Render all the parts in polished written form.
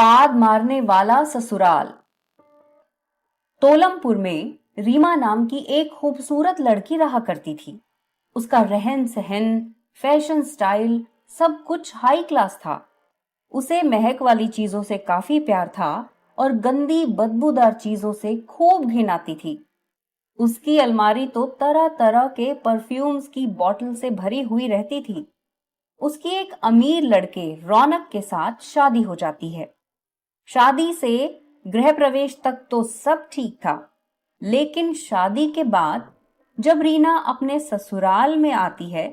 पाद मारने वाला ससुराल। तोलमपुर में रीमा नाम की एक खूबसूरत लड़की रहा करती थी। उसका रहन सहन, फैशन स्टाइल सब कुछ हाई क्लास था। उसे महक वाली चीजों से काफी प्यार था और गंदी बदबूदार चीजों से खूब घिन आती थी। उसकी अलमारी तो तरह तरह के परफ्यूम्स की बोतल से भरी हुई रहती थी। उसकी एक अमीर लड़के रौनक के साथ शादी हो जाती है। शादी से गृह प्रवेश तक तो सब ठीक था, लेकिन शादी के बाद जब रीना अपने ससुराल में आती है,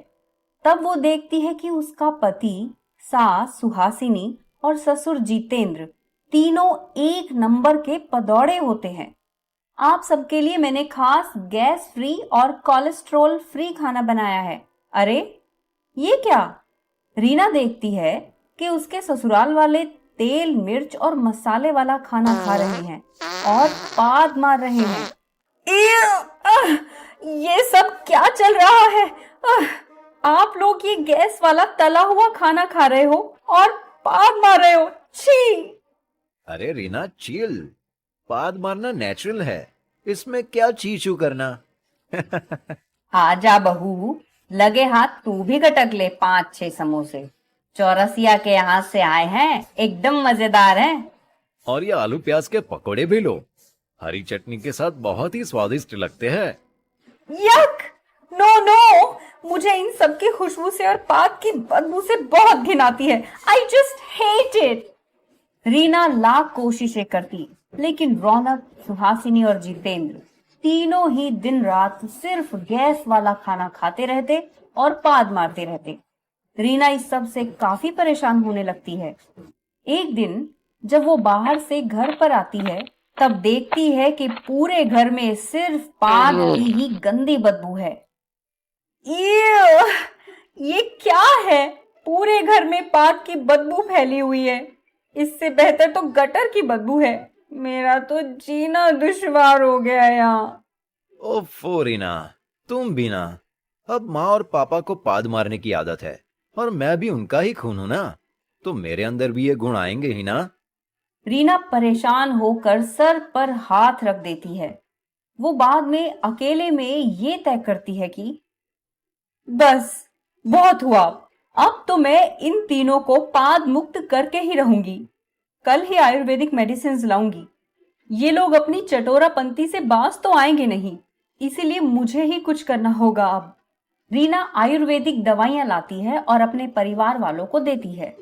तब वो देखती है कि उसका पति, सास सुहासिनी और ससुर जितेंद्र तीनों एक नंबर के पदौड़े होते हैं। आप सबके लिए मैंने खास गैस फ्री और कोलेस्ट्रॉल फ्री खाना बनाया है। अरे ये क्या? रीना देखती है कि उसके ससुराल वाले तेल मिर्च और मसाले वाला खाना खा रहे हैं और पाद मार रहे हैं। ये सब क्या चल रहा है? आप लोग ये गैस वाला तला हुआ खाना खा रहे हो और पाद मार रहे हो। छी! अरे रीना चिल, पाद मारना नेचुरल है, इसमें क्या चीचू करना। आजा बहू, लगे हाथ तू भी गटक ले 5-6 समोसे। चौरसिया के यहाँ से आए हैं, एकदम मजेदार हैं। और ये आलू प्याज के पकोड़े भी लो, हरी चटनी के साथ बहुत ही स्वादिष्ट लगते हैं। यक! नो नो, मुझे इन सब की खुशबू से और पाद की बदबू से बहुत घिन आती है। I just hate it. Reena lakh कोशिशें करती, लेकिन रौनक, सुहासिनी और जितेंद्र तीनों ही दिन रात सिर्फ गैस वाला खाना खाते रहते और पाद मारते रहते। रीना इस सब से काफी परेशान होने लगती है। एक दिन जब वो बाहर से घर पर आती है, तब देखती है कि पूरे घर में सिर्फ पाद की ही गंदी बदबू है। ये क्या है? पूरे घर में पाद की बदबू फैली हुई है। इससे बेहतर तो गटर की बदबू है। मेरा तो जीना दुश्वार हो गया यहाँ। ओफो रीना, तुम भी ना। अब माँ और पापा को पाद मारने की आदत है और मैं भी उनका ही खून हूं ना, तो मेरे अंदर भी ये गुण आएंगे ही ना। रीना परेशान होकर सर पर हाथ रख देती है। वो बाद में अकेले में ये तय करती है कि बस बहुत हुआ, अब तो मैं इन तीनों को पाद मुक्त करके ही रहूंगी। कल ही आयुर्वेदिक मेडिसिन लाऊंगी। ये लोग अपनी चटोरापंती से बाज तो आएंगे नहीं, इसीलिए मुझे ही कुछ करना होगा अब। रीना आयुर्वेदिक दवाइयां लाती है और अपने परिवार वालों को देती है।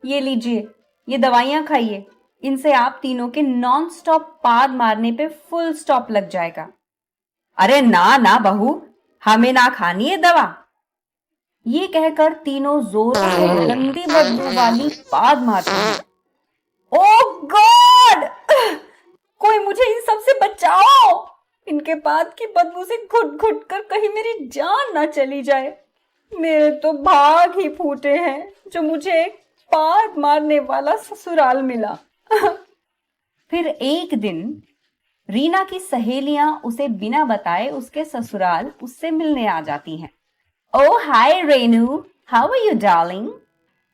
ये लीजिए, ये दवाइयां खाइए, इनसे आप तीनों के नॉन स्टॉप पाद मारने पे फुल स्टॉप लग जाएगा। अरे ना ना बहू, हमें ना खानी है दवा। ये कहकर तीनों जोर से गंदी बदबू वाली पाद मारते हैं। ओह गॉड! कोई मुझे इन सब से बचाओ! इनके पाद की बदबू से घुट घुट कर कहीं मेरी जान ना चली जाए। मेरे तो भाग ही फूटे हैं जो मुझे एक पाद मारने वाला ससुराल मिला। फिर एक दिन रीना की सहेलियां उसे बिना बताए उसके ससुराल उससे मिलने आ जाती हैं। Oh hi Renu, how are you darling?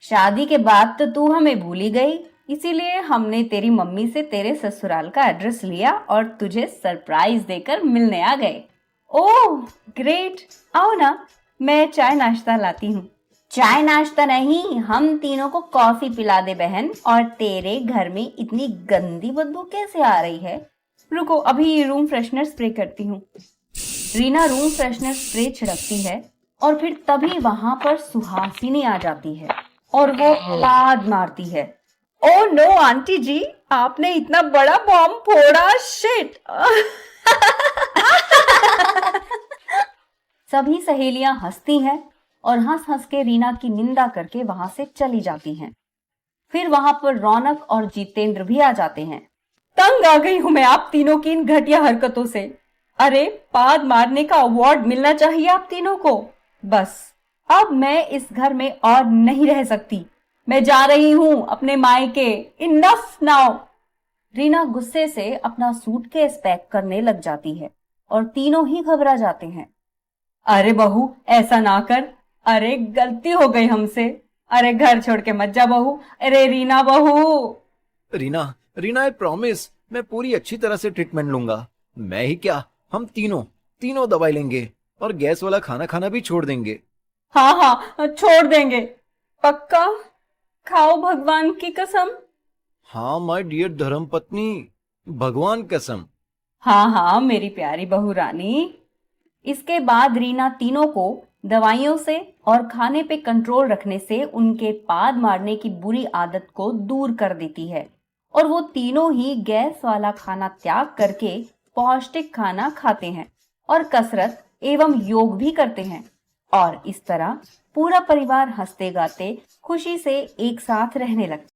शादी के बाद तो तू हमें भूल ही गई, इसीलिए हमने तेरी मम्मी से तेरे ससुराल का एड्रेस लिया और तुझे सरप्राइज देकर मिलने आ गए। ओह ग्रेट, आओ ना, मैं चाय नाश्ता लाती हूँ। चाय नाश्ता नहीं, हम तीनों को कॉफी पिला दे बहन। और तेरे घर में इतनी गंदी बदबू कैसे आ रही है? रुको, अभी रूम फ्रेशनर स्प्रे करती हूँ। रीना रूम फ्रेशनर स्प्रे छिड़कती है और फिर तभी वहां पर सुहासिनी आ जाती है और वो पाद मारती है। ओह नो आंटी जी, आपने इतना बड़ा बॉम्ब फोड़ा, शिट! सभी सहेलियां हंसती हैं और हंस हंस के रीना की निंदा करके वहां से चली जाती हैं। फिर वहां पर रौनक और जितेंद्र भी आ जाते हैं। तंग आ गई हूं मैं आप तीनों की इन घटिया हरकतों से। अरे पाद मारने का अवार्ड मिलना चाहिए आप तीनों को। बस अब मैं इस घर में और नहीं रह सकती। मैं जा रही हूं अपने मायके। Enough now. रीना गुस्से से अपना सूटकेस पैक करने लग जाती है और तीनों ही घबरा जाते हैं। अरे बहू, ऐसा ना कर। अरे गलती हो गई हमसे। अरे घर छोड़ के मत जा बहू। अरे रीना बहू। रीना, रीना, आई प्रॉमिस, मैं पूरी अच्छी तरह से ट्रीटमेंट लूंगा। मैं ही क्या, हम तीनों तीनों दवाई लेंगे और गैस वाला खाना खाना भी छोड़ देंगे। हाँ हाँ, छोड़ देंगे। पक्का? खाओ भगवान की कसम। हाँ माय डियर धर्म पत्नी, भगवान कसम। हाँ हाँ मेरी प्यारी बहू रानी। इसके बाद रीना तीनों को दवाइयों से और खाने पे कंट्रोल रखने से उनके पाद मारने की बुरी आदत को दूर कर देती है और वो तीनों ही गैस वाला खाना त्याग करके पौष्टिक खाना खाते हैं और कसरत एवं योग भी करते हैं। और इस तरह पूरा परिवार हंसते गाते खुशी से एक साथ रहने लगता है।